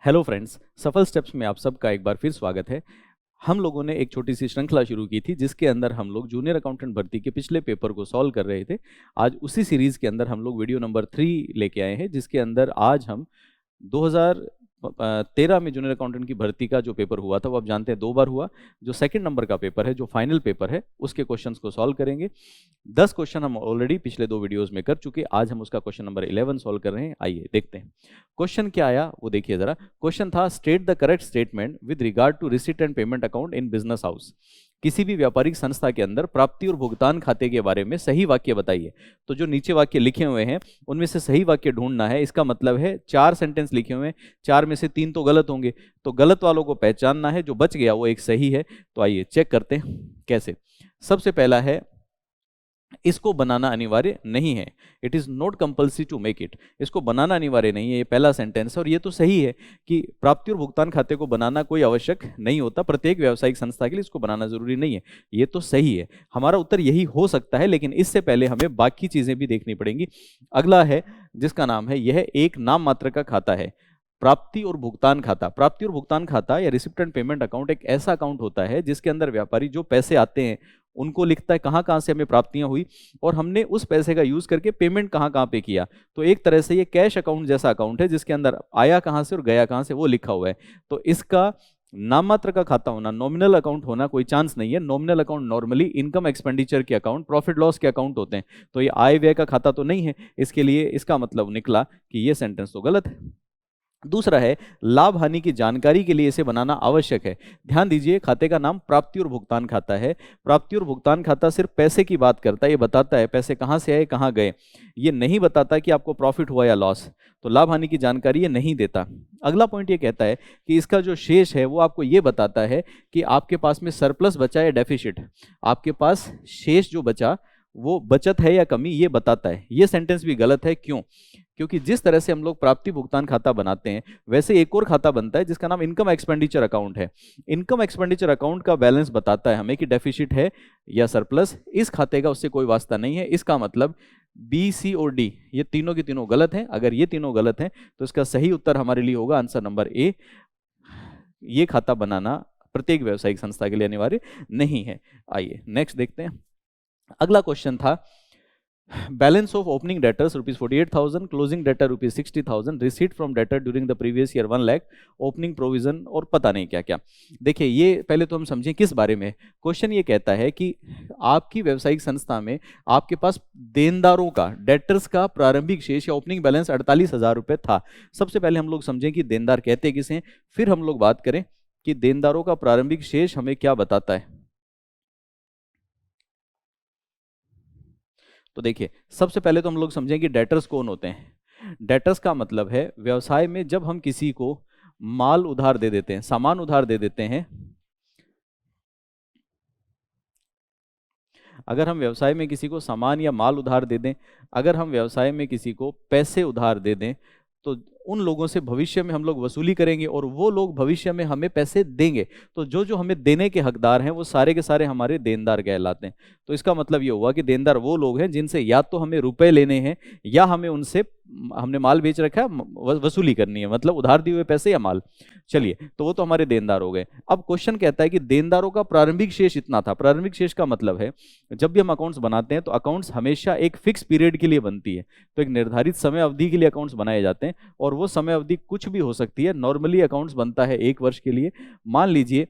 Hello friends, सफल steps में आप सबका एक बार फिर स्वागत है। हम लोगों ने एक छोटी सी श्रृंखला शुरू की थी जिसके अंदर हम लोग जूनियर अकाउंटेंट भर्ती के पिछले पेपर को सॉल्व कर रहे थे। आज उसी सीरीज के अंदर हम लोग वीडियो नंबर 3 लेके आए हैं, जिसके अंदर आज हम 2013 में जूनियर अकाउंटेंट की भर्ती का जो पेपर हुआ था वो आप जानते हैं 2 बार हुआ। जो सेकंड नंबर का पेपर है, जो फाइनल पेपर है, उसके क्वेश्चंस को सॉल्व करेंगे। 10 क्वेश्चन हम ऑलरेडी पिछले 2 वीडियोस में कर चुके। आज हम उसका क्वेश्चन नंबर 11 सॉल्व कर रहे हैं। आइए देखते हैं क्वेश्चन क्या आया, वो देखिए जरा। क्वेश्चन था state the correct statement with regard to receipt and payment account in business house. किसी भी व्यापारिक संस्था के अंदर प्राप्ति और भुगतान खाते के बारे में सही वाक्य बताइए। तो जो नीचे वाक्य लिखे हुए हैं उनमें से सही वाक्य ढूंढना है। इसका मतलब है 4 सेंटेंस लिखे हुए हैं, 4 में से 3 तो गलत होंगे, तो गलत वालों को पहचानना है, जो बच गया वो एक सही है। तो आइए चेक करते हैं कैसे। सबसे पहला है, इसको बनाना अनिवार्य नहीं है। It is not compulsory to make it. इसको बनाना अनिवार्य नहीं है, ये पहला सेंटेंस है। और ये तो सही है कि प्राप्ति और भुगतान खाते को बनाना कोई आवश्यक नहीं होता, प्रत्येक व्यावसायिक संस्था के लिए इसको बनाना जरूरी नहीं है। ये तो सही है, हमारा उत्तर यही हो सकता है। लेकिन इससे पहले हमें बाकी चीजें भी देखनी पड़ेंगी। अगला है जिसका नाम है, यह एक नाम मात्र का खाता है। प्राप्ति और भुगतान खाता, प्राप्ति और भुगतान खाता या रिसिप्ट एंड पेमेंट अकाउंट एक ऐसा अकाउंट होता है जिसके अंदर व्यापारी जो पैसे आते हैं उनको लिखता है कहाँ कहाँ से हमें प्राप्तियां हुई और हमने उस पैसे का यूज करके पेमेंट कहाँ कहाँ पे किया। तो एक तरह से ये कैश अकाउंट जैसा अकाउंट है जिसके अंदर आया कहाँ से और गया कहाँ से वो लिखा हुआ है। तो इसका नाम मात्र का खाता होना, नॉमिनल अकाउंट होना कोई चांस नहीं है। Nominal account normally income expenditure के अकाउंट, प्रॉफिट लॉस के अकाउंट होते हैं। तो ये आय व्यय का खाता तो नहीं है, इसके लिए इसका मतलब निकला कि ये सेंटेंस तो गलत है। दूसरा है, लाभ हानि की जानकारी के लिए इसे बनाना आवश्यक है। ध्यान दीजिए, खाते का नाम प्राप्ति और भुगतान खाता है। प्राप्ति और भुगतान खाता सिर्फ पैसे की बात करता है, ये बताता है पैसे कहाँ से आए कहाँ गए, ये नहीं बताता कि आपको प्रॉफिट हुआ या लॉस। तो लाभ हानि की जानकारी ये नहीं देता। अगला पॉइंट ये कहता है कि इसका जो शेष है वो आपको ये बताता है कि आपके पास में सरप्लस बचा या डेफिसिट, आपके पास शेष जो बचा वो बचत है या कमी, ये बताता है। ये सेंटेंस भी गलत है। क्यों? क्योंकि जिस तरह से हम लोग प्राप्ति भुगतान खाता बनाते हैं वैसे एक और खाता बनता है जिसका नाम इनकम एक्सपेंडिचर अकाउंट है। इनकम एक्सपेंडिचर अकाउंट का बैलेंस बताता है हमें कि डेफिसिट है या सरप्लस। इस खाते का उससे कोई वास्ता नहीं है। इसका मतलब बी, सी और डी ये तीनों की तीनों गलत हैं। अगर ये तीनों गलत हैं तो इसका सही उत्तर हमारे लिए होगा आंसर नंबर ए। ये खाता बनाना प्रत्येक व्यावसायिक संस्था के लिए अनिवार्य नहीं है। आइए नेक्स्ट देखते हैं। अगला क्वेश्चन था, balance of opening debtors ₹48,000, closing debtor ₹60,000, receipt from debtor during the previous year 1 lakh, opening provision और पता नहीं क्या क्या। देखिए, ये पहले तो हम समझें किस बारे में क्वेश्चन। ये कहता है कि आपकी व्यावसायिक संस्था में आपके पास देनदारों का, डेटर्स का प्रारंभिक शेष या ओपनिंग बैलेंस 48,000 रुपये था। सबसे पहले हम लोग समझें कि देनदार कहते किसे हैं, फिर हम लोग बात करें कि देनदारों का प्रारंभिक शेष हमें क्या बताता है। तो देखिए, सबसे पहले तो हम लोग समझें कि डेटर्स कौन होते हैं। डेटर्स का मतलब है व्यवसाय में जब हम किसी को माल उधार दे देते हैं, सामान उधार दे देते हैं। अगर हम व्यवसाय में किसी को सामान या माल उधार दे दें, अगर हम व्यवसाय में किसी को पैसे उधार दे दें, तो उन लोगों से भविष्य में हम लोग वसूली करेंगे और वो लोग भविष्य में हमें पैसे देंगे। तो जो जो हमें देने के हकदार हैं वो सारे के सारे हमारे देनदार कहलाते हैं। तो इसका मतलब ये हुआ कि देनदार वो लोग हैं जिनसे या तो हमें रुपए लेने हैं या हमें उनसे, हमने माल बेच रखा है, वसूली करनी है, मतलब उधार दिए हुए पैसे या माल। चलिए, तो वो तो हमारे देनदार हो गए। अब क्वेश्चन कहता है कि देनदारों का प्रारंभिक शेष इतना था। प्रारंभिक शेष का मतलब है जब भी हम अकाउंट्स बनाते हैं तो अकाउंट्स हमेशा एक फिक्स पीरियड के लिए बनती है। तो एक निर्धारित समय अवधि के लिए अकाउंट्स बनाए जाते हैं और वो समय अवधि कुछ भी हो सकती है। नॉर्मली अकाउंट्स बनता है 1 वर्ष के लिए। मान लीजिए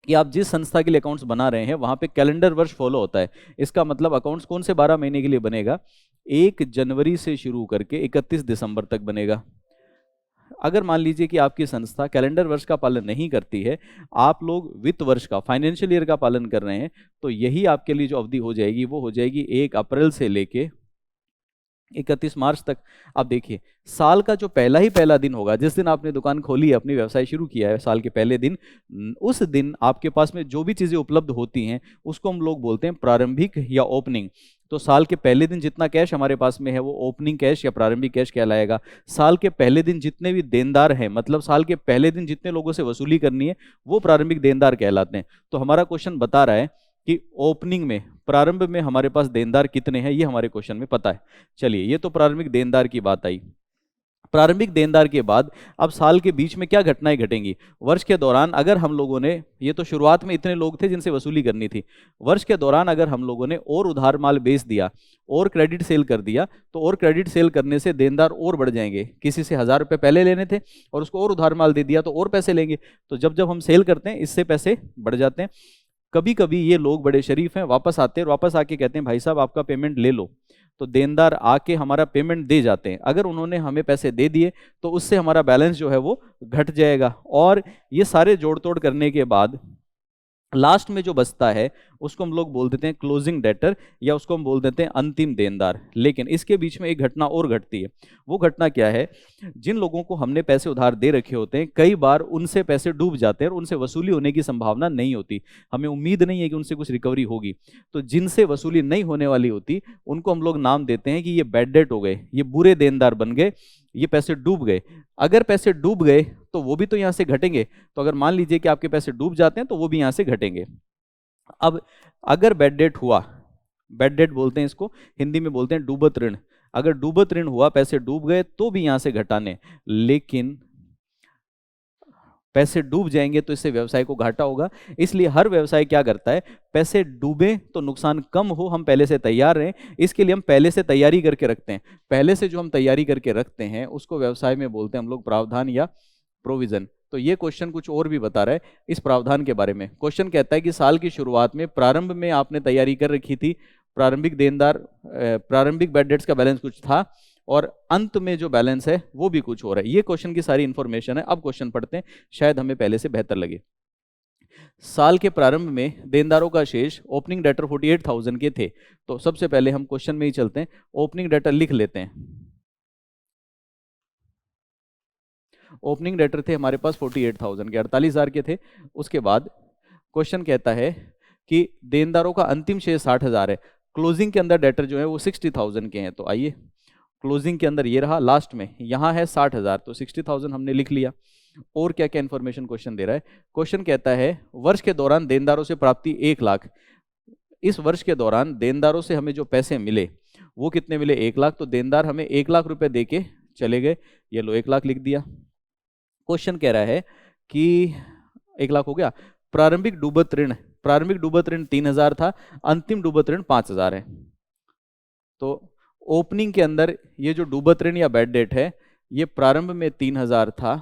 कि आप जिस संस्था के लिए अकाउंट्स बना रहे हैं वहां पे कैलेंडर वर्ष फॉलो होता है। इसका मतलब अकाउंट्स कौन से 12 महीने के लिए बनेगा, 1 जनवरी से शुरू करके 31 दिसंबर तक बनेगा। अगर मान लीजिए कि आपकी संस्था कैलेंडर वर्ष का पालन नहीं करती है, आप लोग वित्त वर्ष का, फाइनेंशियल ईयर का पालन कर रहे हैं, तो यही आपके लिए जो अवधि हो जाएगी वो हो जाएगी 1 अप्रैल से लेके 31 मार्च तक। अब देखिए, साल का जो पहला दिन होगा, जिस दिन आपने दुकान खोली है, अपनी व्यवसाय शुरू किया है, साल के पहले दिन, उस दिन आपके पास में जो भी चीज़ें उपलब्ध होती हैं उसको हम लोग बोलते हैं प्रारंभिक या ओपनिंग। तो साल के पहले दिन जितना कैश हमारे पास में है वो ओपनिंग कैश या प्रारंभिक कैश कहलाएगा। साल के पहले दिन जितने भी देनदार हैं, मतलब साल के पहले दिन जितने लोगों से वसूली करनी है, वो प्रारंभिक देनदार कहलाते हैं। तो हमारा क्वेश्चन बता रहा है कि ओपनिंग में, प्रारंभ में हमारे पास देनदार कितने हैं, ये हमारे क्वेश्चन में पता है। चलिए, ये तो प्रारंभिक देनदार की बात आई। प्रारंभिक देनदार के बाद अब साल के बीच में क्या घटनाएं घटेंगी। वर्ष के दौरान अगर हम लोगों ने, ये तो शुरुआत में इतने लोग थे जिनसे वसूली करनी थी, वर्ष के दौरान अगर हम लोगों ने और उधार माल बेच दिया और क्रेडिट सेल कर दिया, तो और क्रेडिट सेल करने से देनदार और बढ़ जाएंगे। किसी से 1000 रुपये पहले लेने थे और उसको और उधार माल दे दिया तो और पैसे लेंगे। तो जब जब हम सेल करते हैं इससे पैसे बढ़ जाते हैं। कभी कभी ये लोग बड़े शरीफ हैं, वापस आते हैं और वापस आके कहते हैं भाई साहब आपका पेमेंट ले लो, तो देनदार आके हमारा पेमेंट दे जाते हैं। अगर उन्होंने हमें पैसे दे दिए तो उससे हमारा बैलेंस जो है वो घट जाएगा। और ये सारे जोड़ तोड़ करने के बाद लास्ट में जो बचता है उसको हम लोग बोल देते हैं क्लोजिंग डेटर, या उसको हम बोल देते हैं अंतिम देनदार। लेकिन इसके बीच में एक घटना और घटती है। वो घटना क्या है, जिन लोगों को हमने पैसे उधार दे रखे होते हैं कई बार उनसे पैसे डूब जाते हैं और उनसे वसूली होने की संभावना नहीं होती, हमें उम्मीद नहीं है कि उनसे कुछ रिकवरी होगी। तो जिनसे वसूली नहीं होने वाली होती उनको हम लोग नाम देते हैं कि ये बैड डेट हो गए, ये बुरे देनदार बन गए, ये पैसे डूब गए। अगर पैसे डूब गए तो वो भी तो यहाँ से घटेंगे। तो अगर मान लीजिए कि आपके पैसे डूब जाते हैं तो वो भी यहाँ से घटेंगे। अब अगर बैड डेट हुआ, बैड डेट बोलते हैं इसको, हिंदी में बोलते हैं डूबत ऋण। अगर डूबत ऋण हुआ, पैसे डूब गए, तो भी यहाँ से घटाने, लेकिन पैसे डूब जाएंगे तो इससे व्यवसाय को घाटा होगा। इसलिए हर व्यवसाय क्या करता है, पैसे डूबे तो नुकसान कम हो, हम पहले से तैयार रहें, इसके लिए हम पहले से तैयारी करके रखते हैं। पहले से जो हम तैयारी करके रखते हैं उसको व्यवसाय में बोलते हैं हम लोग प्रावधान या प्रोविजन। तो ये क्वेश्चन कुछ और भी बता रहा है इस प्रावधान के बारे में। क्वेश्चन कहता है कि साल की शुरुआत में प्रारंभ में आपने तैयारी कर रखी थी, प्रारंभिक देनदार, प्रारंभिक बैड डेट्स का बैलेंस कुछ था और अंत में जो बैलेंस है वो भी कुछ और है। ये क्वेश्चन की सारी इंफॉर्मेशन है। अब क्वेश्चन पढ़ते हैं, शायद हमें पहले से बेहतर लगे। साल के प्रारंभ में देनदारों का शेष ओपनिंग डेटर 48,000 के थे। तो सबसे पहले हम क्वेश्चन में ही चलते हैं, ओपनिंग डेटर लिख लेते हैं। ओपनिंग डेटर थे हमारे पास 48,000 के, 48,000 के थे। उसके बाद क्वेश्चन कहता है कि देनदारों का अंतिम शेष 60,000 है। क्लोजिंग के अंदर डेटर जो है वो 60,000 के हैं। तो आइए क्लोजिंग के अंदर ये रहा, लास्ट में यहाँ है 60,000, तो 60,000 हमने लिख लिया। और क्या क्या इन्फॉर्मेशन क्वेश्चन दे रहा है, क्वेश्चन कहता है वर्ष के दौरान देनदारों से प्राप्ति 1 लाख। इस वर्ष के दौरान देनदारों से हमें जो पैसे मिले वो कितने मिले, 1 लाख। तो देनदार हमें 1 लाख रुपए दे के चले गए, ये लो 1 लाख लिख दिया। क्वेश्चन कह रहा है कि 1 लाख हो गया। प्रारंभिक डूबत ऋण, प्रारंभिक डूबत ऋण 3,000 था, अंतिम डूबत ऋण 5,000 है। तो ओपनिंग के अंदर ये जो डूबत ऋण या बैड डेट है ये प्रारंभ में 3,000 था,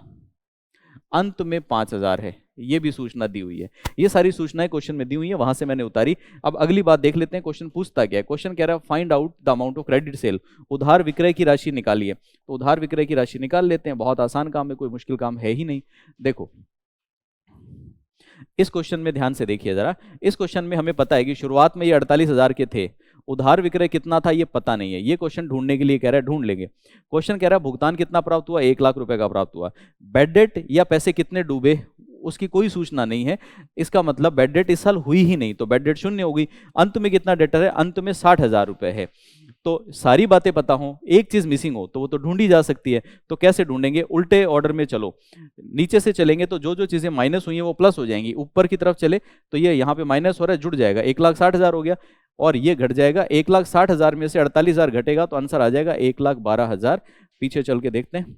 अंत में 5,000 है। ये भी सूचना दी हुई है। ये सारी सूचनाएं क्वेश्चन में दी हुई है, वहां से मैंने उतारी। अब अगली बात देख लेते हैं, क्वेश्चन पूछता क्या है। क्वेश्चन कह रहा है find out the amount of credit sale, उधार विक्रय की राशि निकालिए। तो उधार विक्रय की राशि निकाल लेते हैं, बहुत आसान काम है, कोई मुश्किल काम है ही नहीं। देखो इस क्वेश्चन में ध्यान से देखिए जरा। इस क्वेश्चन में हमें पता है कि शुरुआत में ये 48,000 के थे, उधार विक्रय कितना था ये पता नहीं है। ये क्वेश्चन ढूंढने के लिए कह रहा है, ढूंढ लेंगे। क्वेश्चन कह रहा है भुगतान कितना प्राप्त हुआ, 1 लाख रुपए का प्राप्त हुआ। बैड डेट या पैसे कितने डूबे उसकी कोई सूचना नहीं है, इसका मतलब बैड डेट इस साल हुई ही नहीं, तो बैड डेट 0 हो गई। अंत में कितना डेटर है, अंत में 60,000 रुपए है। तो सारी बातें पता हो, एक चीज मिसिंग हो तो वो तो ढूंढी जा सकती है। तो कैसे ढूंढेंगे, उल्टे ऑर्डर में चलो, नीचे से चलेंगे तो जो जो चीजें माइनस हुई है वो प्लस हो जाएंगी। ऊपर की तरफ चले तो ये यहाँ पे माइनस हो रहा है, जुड़ जाएगा, 1,60,000 हो गया और ये घट जाएगा। 1,60,000 में से 48,000 घटेगा तो आंसर आ जाएगा 1,12,000। पीछे चल के देखते हैं,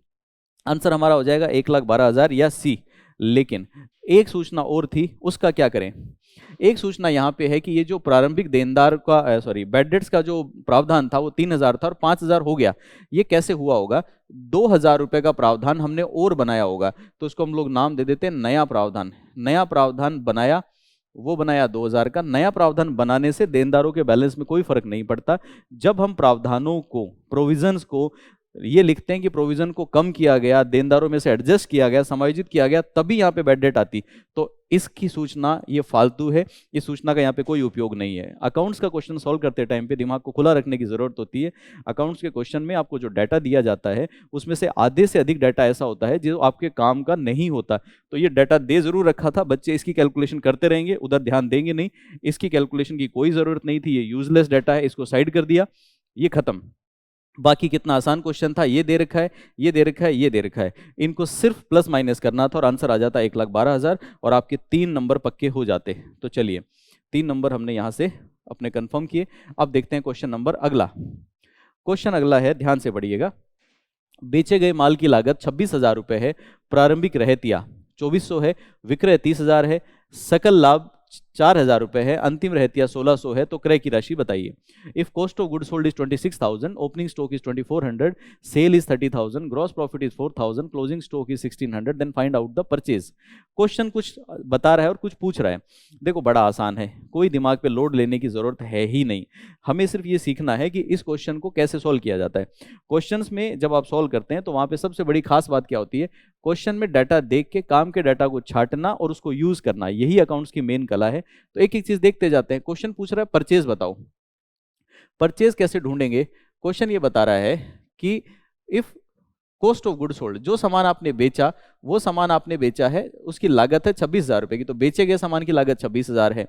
आंसर हमारा हो जाएगा 1,12,000 या सी। लेकिन एक सूचना और थी, उसका क्या करें। एक सूचना यहाँ पे है कि ये जो प्रारंभिक देनदार का बैड डेट्स का जो प्रावधान था वो 3,000 था और 5,000 हो गया। ये कैसे हुआ होगा, 2,000 रुपए का प्रावधान हमने और बनाया होगा, तो उसको हम लोग नाम दे देते हैं नया प्रावधान। नया प्रावधान बनाया, वो बनाया 2,000 का। नया प्रावधान बनाने से देनदारों के बैलेंस में कोई फर्क नहीं पड़ता। जब हम प्रावधानों को, प्रोविजंस को ये लिखते हैं कि प्रोविजन को कम किया गया, देनदारों में से एडजस्ट किया गया, समायोजित किया गया, तभी यहाँ पे बैड डेट आती। तो इसकी सूचना ये फालतू है, इस सूचना का यहाँ पे कोई उपयोग नहीं है। अकाउंट्स का क्वेश्चन सॉल्व करते टाइम पे दिमाग को खुला रखने की जरूरत होती है। अकाउंट्स के क्वेश्चन में आपको जो डाटा दिया जाता है उसमें से आधे से अधिक डाटा ऐसा होता है जो आपके काम का नहीं होता। तो ये डाटा दे जरूर रखा था, बच्चे इसकी कैलकुलेशन करते रहेंगे, उधर ध्यान देंगे नहीं। इसकी कैलकुलेशन की कोई जरूरत नहीं थी, ये यूजलेस डाटा है, इसको साइड कर दिया, ये खत्म। बाकी कितना आसान क्वेश्चन था, ये दे रखा है, ये दे रखा है, ये दे रखा है, इनको सिर्फ प्लस माइनस करना था और आंसर आ जाता 1,12,000 और आपके 3 नंबर पक्के हो जाते। तो चलिए 3 नंबर हमने यहाँ से अपने कंफर्म किए। अब देखते हैं क्वेश्चन नंबर अगला। क्वेश्चन अगला है, ध्यान से पढ़िएगा। बेचे गए माल की लागत 26,000 रुपए है, प्रारंभिक रहतिया 2400 है, विक्रय 30,000 है, सकल लाभ 4,000 रुपए है, अंतिम रहतिया 1600 है, तो क्रय की राशि बताइए। If cost of goods sold is 26,000, opening stock is 2400, sale is 30,000, gross profit is 4,000, closing stock is 1600, then find out the purchase. Question कुछ बता रहा है और कुछ पूछ रहा है। देखो बड़ा आसान है, कोई दिमाग पे लोड लेने की जरूरत है ही नहीं। हमें सिर्फ ये सीखना है कि इस क्वेश्चन को कैसे सॉल्व किया जाता है। क्वेश्चंस में जब आप सॉल्व करते हैं तो वहां पे सबसे बड़ी खास बात क्या होती है, क्वेश्चन में डाटा देख के काम के डाटा को छांटना और उसको यूज करना, यही अकाउंट्स की मेन कला है। तो एक एक चीज देखते जाते हैं। क्वेश्चन पूछ रहा है परचेज बताओ, परचेज कैसे ढूंढेंगे। क्वेश्चन ये बता रहा है कि if cost of good sold, जो सामान आपने बेचा, वो सामान आपने बेचा है, उसकी लागत है 26,000 रुपए की, तो बेचे गए सामान की लागत 26,000 है।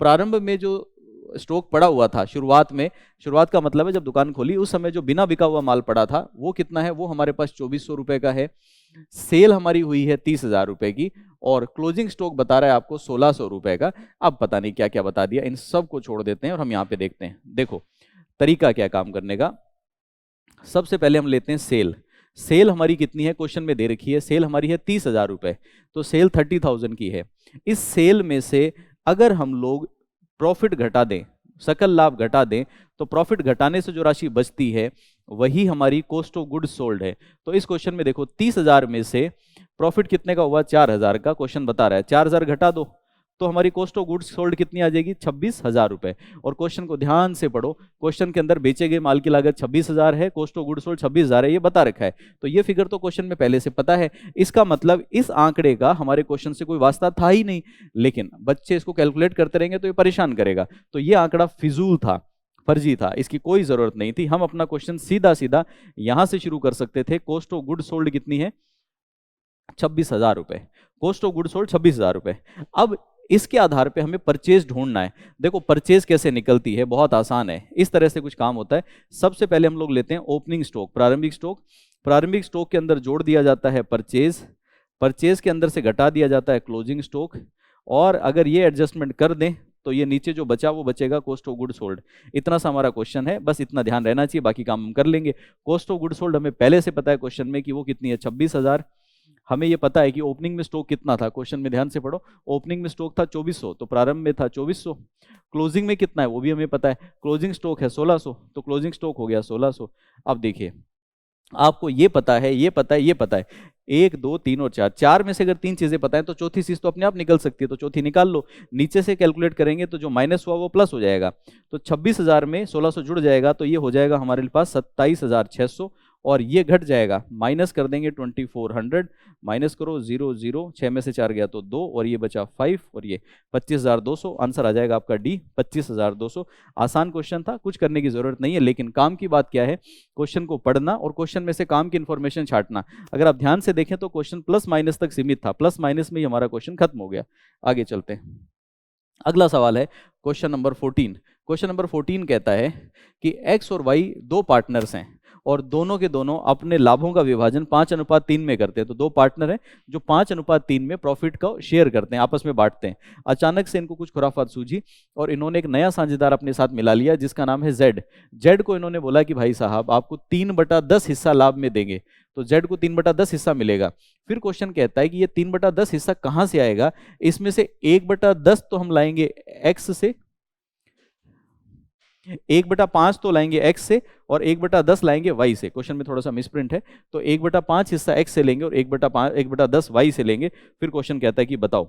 प्रारंभ में जो स्टॉक पड़ा हुआ था, शुरुआत में, शुरुआत का मतलब है जब दुकान खोली उस समय जो बिना बिका हुआ माल पड़ा था वो कितना है, वो हमारे पास 2400 रुपए का है। सेल हमारी हुई है 30,000 रुपए की, और क्लोजिंग स्टॉक बता रहा है आपको 1600 रुपए का। अब पता नहीं क्या क्या बता दिया, इन सब को छोड़ देते हैं और हम यहाँ पे देखते हैं। देखो तरीका क्या काम करने का। सबसे पहले हम लेते हैं सेल। सेल हमारी कितनी है, क्वेश्चन में दे रखी है, सेल हमारी है 30,000 रुपए, तो सेल 30,000 की है। इस सेल में से अगर हम लोग प्रॉफिट घटा दें, सकल लाभ घटा दें, तो प्रॉफिट घटाने से जो राशि बचती है वही हमारी कॉस्ट ऑफ गुड्स सोल्ड है। तो इस क्वेश्चन में देखो 30,000 में से प्रॉफिट कितने का हुआ, 4,000 का, क्वेश्चन बता रहा है 4,000 घटा दो तो हमारी कॉस्ट ऑफ गुड्स सोल्ड कितनी आ जाएगी, 26,000 रुपए। और क्वेश्चन को ध्यान से पढ़ो, क्वेश्चन के अंदर बेचे गए माल की लागत 26,000 है, कॉस्ट ऑफ गुड्स सोल्ड 26,000 है, ये बता रखा है। तो ये फिगर तो क्वेश्चन में पहले से पता है। इसका मतलब इस आंकड़े का हमारे क्वेश्चन से कोई वास्ता था ही नहीं, लेकिन बच्चे इसको कैलकुलेट करते रहेंगे तो ये परेशान करेगा। तो ये आंकड़ा फिजूल था, फर्जी था, इसकी कोई जरूरत नहीं थी। हम अपना क्वेश्चन सीधा सीधा यहां से शुरू कर सकते थे। कॉस्ट ऑफ गुड्स सोल्ड कितनी है, 26,000 रुपए, कॉस्ट ऑफ गुड्स सोल्ड 26,000 रुपए। अब इसके आधार पे हमें परचेज ढूंढना है। देखो परचेज कैसे निकलती है, बहुत आसान है, इस तरह से कुछ काम होता है। सबसे पहले हम लोग लेते हैं ओपनिंग स्टॉक, प्रारंभिक स्टॉक। प्रारंभिक स्टॉक के अंदर जोड़ दिया जाता है परचेज, परचेज के अंदर से घटा दिया जाता है क्लोजिंग स्टॉक, और अगर ये एडजस्टमेंट कर दें तो ये नीचे जो बचा वो बचेगा कॉस्ट ऑफ गुड सोल्ड। इतना सा हमारा क्वेश्चन है, बस इतना ध्यान रहना चाहिए, बाकी काम हम कर लेंगे। कॉस्ट ऑफ गुड सोल्ड हमें पहले से पता है क्वेश्चन में कि वो कितनी है, 26,000। हमें ये पता है कि ओपनिंग में स्टॉक कितना था, क्वेश्चन में ध्यान से पढ़ो, ओपनिंग में स्टॉक था 2400, तो प्रारंभ में था 2400। क्लोजिंग में कितना है वो भी हमें पता है, क्लोजिंग स्टॉक है 1600, तो क्लोजिंग स्टॉक हो गया 1600। अब देखिए आपको ये पता है, ये पता है, ये पता है, 1 2 3 और 4, 4 में से अगर 3 चीजें पता है तो चौथी चीज तो अपने आप निकल सकती है, तो चौथी निकाल लो। नीचे से कैलकुलेट करेंगे तो जो माइनस हुआ वो प्लस हो जाएगा, तो 26,000 में 1600 जुड़ जाएगा, तो ये हो जाएगा हमारे पास 27,600, और ये घट जाएगा, माइनस कर देंगे 2400, माइनस करो 0 0, 6 में से 4 गया तो 2, और ये बचा 5, और ये 25,200। आंसर आ जाएगा आपका डी, 25,200। आसान क्वेश्चन था, कुछ करने की जरूरत नहीं है, लेकिन काम की बात क्या है, क्वेश्चन को पढ़ना और क्वेश्चन में से काम की इंफॉर्मेशन छांटना। अगर आप ध्यान से देखें तो क्वेश्चन प्लस माइनस तक सीमित था, प्लस माइनस में ही हमारा क्वेश्चन खत्म हो गया। आगे चलते हैं, अगला सवाल है क्वेश्चन नंबर 14। क्वेश्चन नंबर 14 कहता है कि एक्स और वाई दो पार्टनर्स हैं और दोनों के दोनों अपने लाभों का विभाजन 5:3 में करते हैं। तो दो पार्टनर हैं जो 5:3 में प्रॉफिट का शेयर करते हैं, आपस में बांटते हैं। अचानक से इनको कुछ खुराफात सूझी और इन्होंने एक नया साझेदार अपने साथ मिला लिया जिसका नाम है जेड। जेड को इन्होंने बोला कि भाई साहब आपको 3/10 हिस्सा लाभ में देंगे, तो जेड को 3/10 हिस्सा मिलेगा। फिर क्वेश्चन कहता है कि ये 3/10 हिस्सा कहां से आएगा, इसमें से 1/10 तो हम लाएंगे एक्स से, 1/5 तो लाएंगे एक्स से, और 1/10 लाएंगे वाई से। क्वेश्चन में थोड़ा सा मिसप्रिंट है, तो 1/5 हिस्सा एक्स से लेंगे और 1/10 वाई से लेंगे। फिर क्वेश्चन कहता है कि बताओ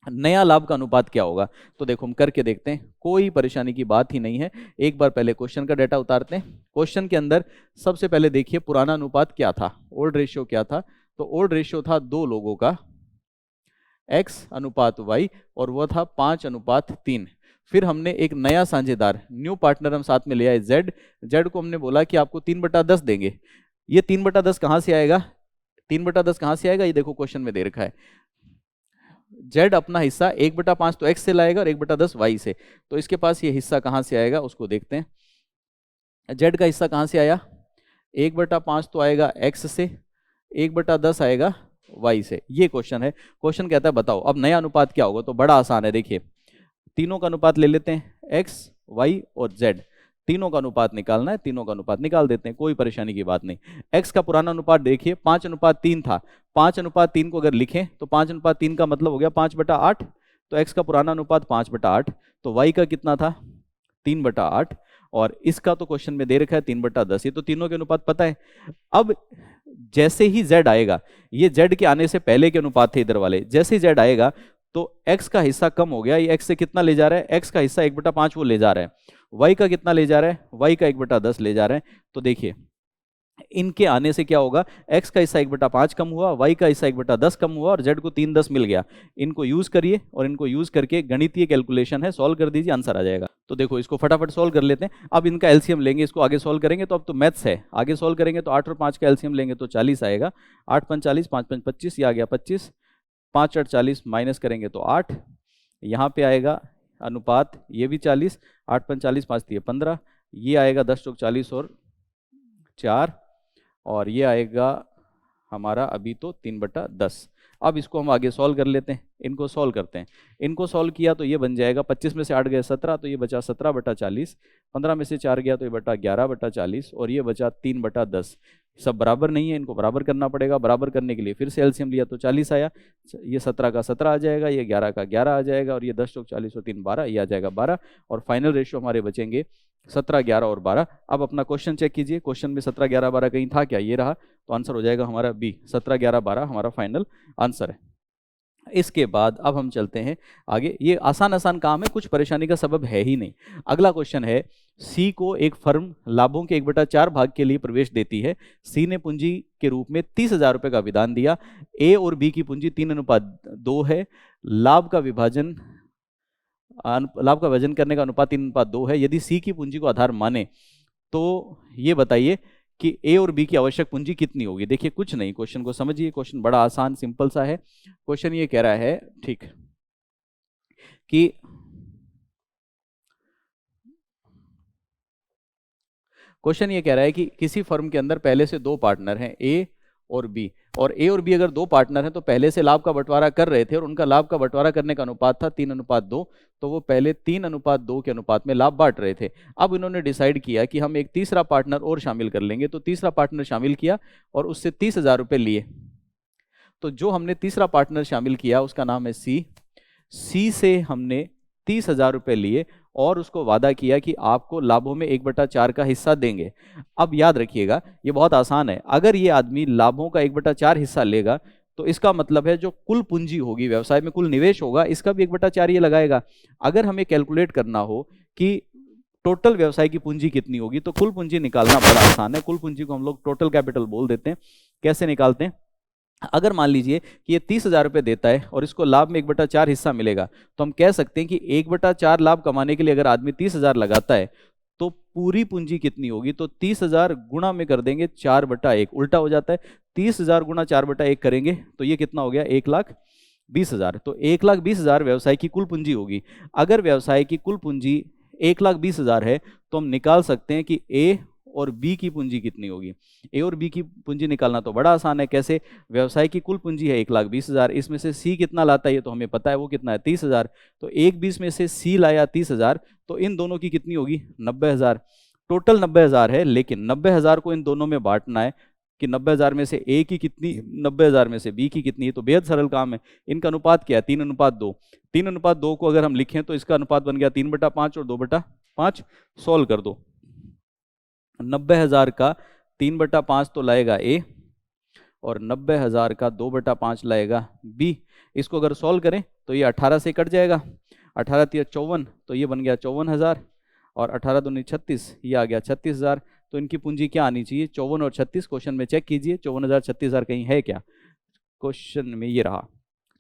नया लाभ का अनुपात क्या होगा। तो देखो हम करके देखते हैं, कोई परेशानी की बात ही नहीं है। एक बार पहले क्वेश्चन का डाटा उतारते हैं। क्वेश्चन के अंदर सबसे पहले देखिए पुराना अनुपात क्या था, ओल्ड रेशियो क्या था। तो ओल्ड रेशियो था दो लोगों का, x/y, और वह था 5:3। फिर हमने एक नया साझेदार, न्यू पार्टनर हम साथ में ले आए जेड। जेड को हमने बोला कि आपको 3/10 देंगे। ये 3/10 कहां से आएगा, 3/10 कहां से आएगा, ये देखो क्वेश्चन में दे रखा है। जेड अपना हिस्सा 1/5 तो एक्स से लाएगा और 1/10 वाई से, तो इसके पास ये हिस्सा कहां से आएगा उसको देखते हैं। जेड का हिस्सा कहां से आया, 1/5 तो आएगा एक्स से, 1/10 आएगा वाई से। ये क्वेश्चन है। क्वेश्चन कहता है बताओ अब नया अनुपात क्या होगा। तो बड़ा आसान है, देखिए तीनों का अनुपात ले लेते हैं, एक्स वाई और जेड। तीनों का अनुपात निकालना है, तीनों का अनुपात निकाल देते हैं, कोई परेशानी की बात नहीं। x का पुराना अनुपात देखिए 5:3 था, 5:3 को अगर लिखें तो 5:3 का मतलब हो गया 5/8, तो x का पुराना अनुपात 5/8, तो y का कितना था 3/8, और इसका तो क्वेश्चन में दे रखा है 3/10। ये तो तीनों के अनुपात पता है। अब जैसे ही z आएगा, ये z के आने से पहले के अनुपात थे इधर वाले, जैसे ही z आएगा तो x का हिस्सा कम हो गया, ये x से कितना ले जा रहा है, x का हिस्सा 1/5 वो ले जा रहा है, y का कितना ले जा रहा है, y का 1/10 ले जा रहा है। तो देखिए इनके आने से क्या होगा, x का हिस्सा 1/5 कम हुआ, y का हिस्सा 1/10 कम हुआ, और z को 3/10 मिल गया। इनको यूज करिए और इनको यूज करके गणितीय कैलकुलेशन है, सॉल्व कर दीजिए, आंसर आ जाएगा। तो देखो इसको फटाफट सॉल्व कर लेते हैं। अब इनका एलसीएम लेंगे, इसको आगे सॉल्व करेंगे, तो अब तो मैथ्स है, आगे सॉल्व करेंगे तो 8 और 5 का एलसीएम लेंगे तो 40 आएगा, 8 5 40, 5 5 25, ये आ गया 25, 5 8 40, माइनस करेंगे तो 8, यहाँ पे आएगा अनुपात ये भी 40, 8 5 40, 5 3 15, ये आएगा 10 चौक 40 और 4, और ये आएगा हमारा अभी तो 3/10। अब इसको हम आगे सॉल्व कर लेते हैं, इनको सॉल्व करते हैं। इनको सॉल्व किया तो ये बन जाएगा 25 में से 8 गए 17, तो ये बचा 17/40, 15 में से 4 गया तो ये बटा 11/40, और ये बचा 3/10। सब बराबर नहीं है, इनको बराबर करना पड़ेगा। बराबर करने के लिए फिर से एलसीएम लिया तो 40 आया, ये 17 का 17 आ जाएगा, ये 11 का 11 आ जाएगा, और ये 10 चौक 40 और 3 12, ये आ जाएगा 12, और फाइनल रेशियो हमारे बचेंगे 17 11 और 12। अब अपना क्वेश्चन चेक कीजिए, क्वेश्चन में 17 11 12 कहीं था क्या, ये रहा, तो आंसर हो जाएगा हमारा बी, 17 11 12 हमारा फाइनल आंसर है। इसके बाद अब हम चलते हैं आगे, ये आसान आसान काम है, कुछ परेशानी का सबब है ही नहीं। अगला क्वेश्चन है, सी को एक फर्म लाभों के 1/4 भाग के लिए प्रवेश देती है। सी ने पूंजी के रूप में 30,000 रुपए का विधान दिया। ए और बी की पूंजी 3:2 है। लाभ का विभाजन करने का अनुपात 3:2 है। यदि सी की पूंजी को आधार माने तो ये बताइए कि ए और बी की आवश्यक पूंजी कितनी होगी। देखिए कुछ नहीं, क्वेश्चन को समझिए, क्वेश्चन बड़ा आसान सिंपल सा है। क्वेश्चन ये कह रहा है ठीक कि क्वेश्चन ये कह रहा है कि किसी फर्म के अंदर पहले से 2 पार्टनर हैं, ए और बी, और ए और बी अगर 2 पार्टनर हैं तो पहले से लाभ का बंटवारा कर रहे थे और उनका लाभ का बंटवारा करने का अनुपात था 3:2, तो वो पहले 3:2 के अनुपात में लाभ बांट रहे थे। अब इन्होंने डिसाइड किया कि हम एक तीसरा पार्टनर और शामिल कर लेंगे, तो तीसरा पार्टनर शामिल किया और उससे 30,000 रुपये लिए। तो जो हमने तीसरा पार्टनर शामिल किया उसका नाम है सी। सी से हमने 30,000 रुपये लिए और उसको वादा किया कि आपको लाभों में 1/4 का हिस्सा देंगे। अब याद रखिएगा ये बहुत आसान है, अगर ये आदमी लाभों का 1/4 हिस्सा लेगा तो इसका मतलब है जो कुल पूंजी होगी व्यवसाय में, कुल निवेश होगा, इसका भी 1/4 ये लगाएगा। अगर हमें कैलकुलेट करना हो कि टोटल व्यवसाय की पूंजी कितनी होगी तो कुल पूंजी निकालना बड़ा आसान है। कुल पूंजी को हम लोग टोटल कैपिटल बोल देते हैं। कैसे निकालते हैं, अगर मान लीजिए कि ये 30,000 रुपये देता है और इसको लाभ में 1/4 हिस्सा मिलेगा, तो हम कह सकते हैं कि 1/4 लाभ कमाने के लिए अगर आदमी 30,000 लगाता है तो पूरी पूंजी कितनी होगी, तो 30,000 गुणा में कर देंगे 4/1, उल्टा हो जाता है, 30,000 गुणा 4/1 करेंगे तो ये कितना हो गया 1,20,000। तो 1,20,000 व्यवसाय की कुल पूंजी होगी। अगर व्यवसाय की कुल पूंजी 1,20,000 है तो हम निकाल सकते हैं कि ए और बी की पूंजी कितनी होगी। ए और बी की पूंजी निकालना तो बड़ा आसान है। कैसे, व्यवसाय की कुल पूंजी है 1,20,000, इसमें से सी कितना लाता है ये तो हमें पता है, वो कितना है 30,000, तो 1,20 में से सी लाया 30,000, तो इन दोनों की कितनी होगी 90,000। टोटल 90,000 है, लेकिन 90,000 को इन दोनों में बांटना है कि 90,000 में से ए की कितनी, 90,000 में से बी की कितनी है। तो बेहद सरल काम है। इनका अनुपात क्या है 3:2। 3:2 को अगर हम लिखें तो इसका अनुपात बन गया 3/5 और 2/5। सॉल्व कर दो, 90,000 का 3/5 तो लाएगा ए और 90,000 का 2/5 लाएगा बी। इसको अगर सॉल्व करें तो ये 18 से कट जाएगा, 18 3 54, तो ये बन गया 54,000 और 18 दूनी 36, ये आ गया 36,000। तो इनकी पूंजी क्या आनी चाहिए 54 और 36। क्वेश्चन में चेक कीजिए 54,000 36,000 कहीं है क्या, क्वेश्चन में ये रहा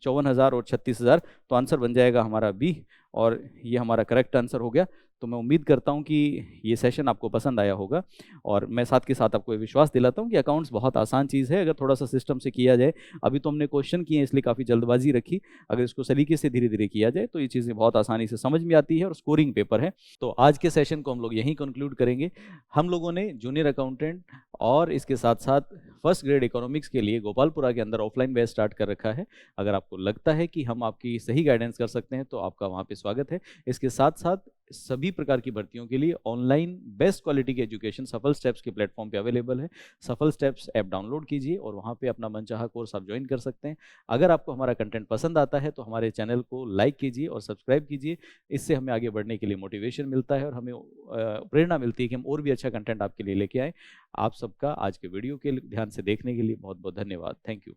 54,000 और 36,000, तो आंसर बन जाएगा हमारा बी और ये हमारा करेक्ट आंसर हो गया। तो मैं उम्मीद करता हूं कि ये सेशन आपको पसंद आया होगा और मैं साथ के साथ आपको ये विश्वास दिलाता हूं कि अकाउंट्स बहुत आसान चीज़ है अगर थोड़ा सा सिस्टम से किया जाए। अभी तो हमने क्वेश्चन किए इसलिए काफ़ी जल्दबाजी रखी, अगर इसको सलीके से धीरे धीरे किया जाए तो ये चीज़ें बहुत आसानी से समझ में आती है और स्कोरिंग पेपर है। तो आज के सेशन को हम लोग यहीं कंक्लूड करेंगे। हम लोगों ने जूनियर अकाउंटेंट और इसके साथ साथ फर्स्ट ग्रेड इकोनॉमिक्स के लिए गोपालपुरा के अंदर ऑफलाइन बैच स्टार्ट कर रखा है। अगर आपको लगता है कि हम आपकी सही गाइडेंस कर सकते हैं तो आपका वहाँ पे स्वागत है। इसके साथ साथ सभी प्रकार की भर्तियों के लिए ऑनलाइन बेस्ट क्वालिटी की एजुकेशन सफल स्टेप्स के प्लेटफॉर्म पे अवेलेबल है। सफल स्टेप्स ऐप डाउनलोड कीजिए और वहाँ पे अपना मनचाहा कोर्स आप ज्वाइन कर सकते हैं। अगर आपको हमारा कंटेंट पसंद आता है तो हमारे चैनल को लाइक कीजिए और सब्सक्राइब कीजिए। इससे हमें आगे बढ़ने के लिए मोटिवेशन मिलता है और हमें प्रेरणा मिलती है कि हम और भी अच्छा कंटेंट आपके लिए लेके आए। आप सबका आज के वीडियो के ध्यान से देखने के लिए बहुत बहुत धन्यवाद। Thank you.